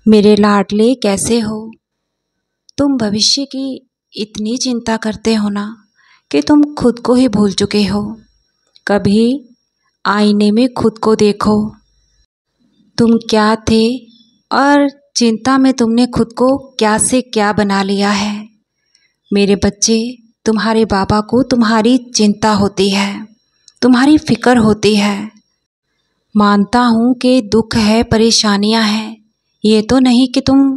मेरे लाडले कैसे हो। तुम भविष्य की इतनी चिंता करते हो ना कि तुम खुद को ही भूल चुके हो। कभी आईने में खुद को देखो, तुम क्या थे और चिंता में तुमने खुद को क्या से क्या बना लिया है। मेरे बच्चे, तुम्हारे बाबा को तुम्हारी चिंता होती है, तुम्हारी फिक्र होती है। मानता हूँ कि दुख है, परेशानियाँ हैं, ये तो नहीं कि तुम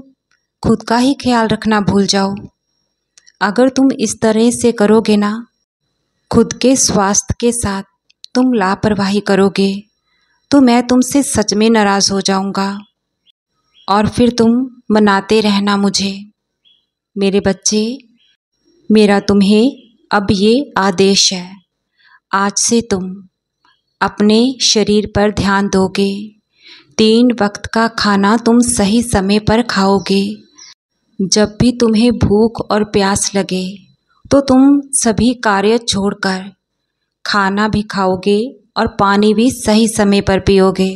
खुद का ही ख्याल रखना भूल जाओ। अगर तुम इस तरह से करोगे ना, खुद के स्वास्थ्य के साथ तुम लापरवाही करोगे तो मैं तुमसे सच में नाराज़ हो जाऊंगा और फिर तुम मनाते रहना मुझे। मेरे बच्चे, मेरा तुम्हें अब ये आदेश है, आज से तुम अपने शरीर पर ध्यान दोगे। 3 वक्त का खाना तुम सही समय पर खाओगे। जब भी तुम्हें भूख और प्यास लगे तो तुम सभी कार्य छोड़कर खाना भी खाओगे और पानी भी सही समय पर पियोगे।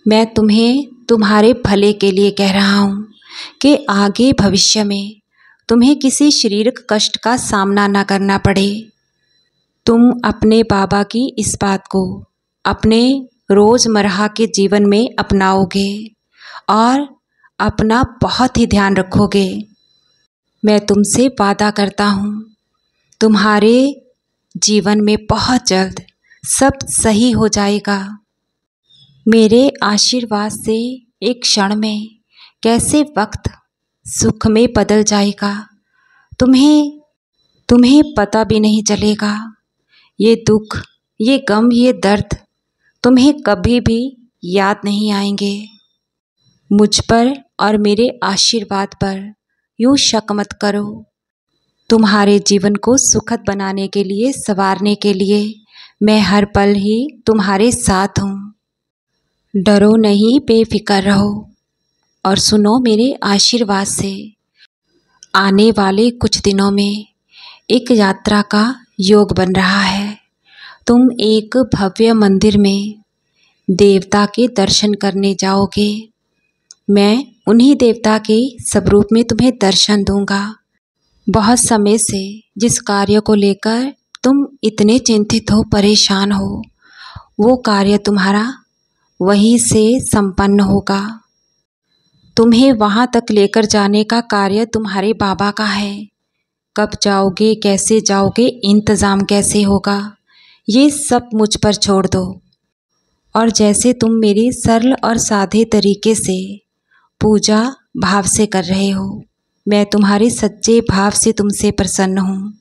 मैं तुम्हें तुम्हारे भले के लिए कह रहा हूँ कि आगे भविष्य में तुम्हें किसी शारीरिक कष्ट का सामना न करना पड़े। तुम अपने बाबा की इस बात को अपने रोज़मर्रा के जीवन में अपनाओगे और अपना बहुत ही ध्यान रखोगे। मैं तुमसे वादा करता हूँ, तुम्हारे जीवन में बहुत जल्द सब सही हो जाएगा। मेरे आशीर्वाद से एक क्षण में कैसे वक्त सुख में बदल जाएगा, तुम्हें पता भी नहीं चलेगा। ये दुख, ये गम, ये दर्द तुम्हें कभी भी याद नहीं आएंगे। मुझ पर और मेरे आशीर्वाद पर यूँ शक मत करो। तुम्हारे जीवन को सुखद बनाने के लिए, संवारने के लिए मैं हर पल ही तुम्हारे साथ हूँ। डरो नहीं, बेफिक्र रहो और सुनो मेरे आशीर्वाद से। आने वाले कुछ दिनों में एक यात्रा का योग बन रहा है। तुम एक भव्य मंदिर में देवता के दर्शन करने जाओगे। मैं उन्हीं देवता के स्वरूप में तुम्हें दर्शन दूंगा। बहुत समय से जिस कार्य को लेकर तुम इतने चिंतित हो, परेशान हो, वो कार्य तुम्हारा वहीं से संपन्न होगा। तुम्हें वहाँ तक लेकर जाने का कार्य तुम्हारे बाबा का है। कब जाओगे, कैसे जाओगे, इंतज़ाम कैसे होगा, ये सब मुझ पर छोड़ दो। और जैसे तुम मेरी सरल और सादे तरीके से पूजा भाव से कर रहे हो, मैं तुम्हारे सच्चे भाव से तुमसे प्रसन्न हूँ।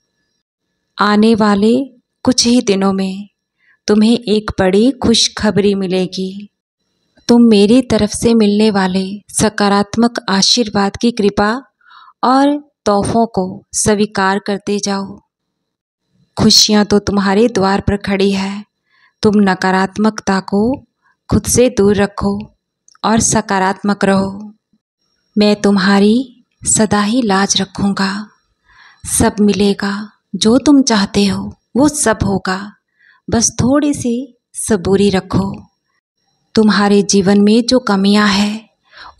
आने वाले कुछ ही दिनों में तुम्हें एक बड़ी खुशखबरी मिलेगी। तुम मेरी तरफ से मिलने वाले सकारात्मक आशीर्वाद की कृपा और तोहफों को स्वीकार करते जाओ। खुशियाँ तो तुम्हारे द्वार पर खड़ी है। तुम नकारात्मकता को खुद से दूर रखो और सकारात्मक रहो। मैं तुम्हारी सदा ही लाज रखूँगा। सब मिलेगा, जो तुम चाहते हो वो सब होगा। बस थोड़ी सी सबूरी रखो। तुम्हारे जीवन में जो कमियां हैं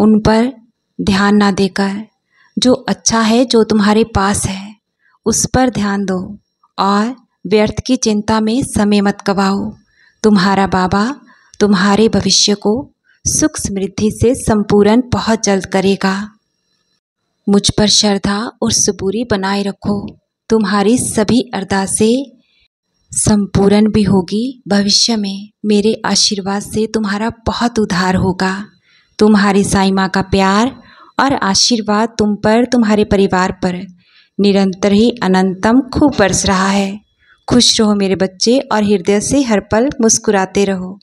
उन पर ध्यान ना देकर जो अच्छा है, जो तुम्हारे पास है, उस पर ध्यान दो और व्यर्थ की चिंता में समय मत गवाओ। तुम्हारा बाबा तुम्हारे भविष्य को सुख समृद्धि से संपूर्ण बहुत जल्द करेगा। मुझ पर श्रद्धा और सबूरी बनाए रखो। तुम्हारी सभी अरदासें संपूर्ण भी होगी। भविष्य में मेरे आशीर्वाद से तुम्हारा बहुत उद्धार होगा। तुम्हारी साईं माँ का प्यार और आशीर्वाद तुम पर, तुम्हारे परिवार पर निरंतर ही अनंतम खूब बरस रहा है। खुश रहो मेरे बच्चे और हृदय से हर पल मुस्कुराते रहो।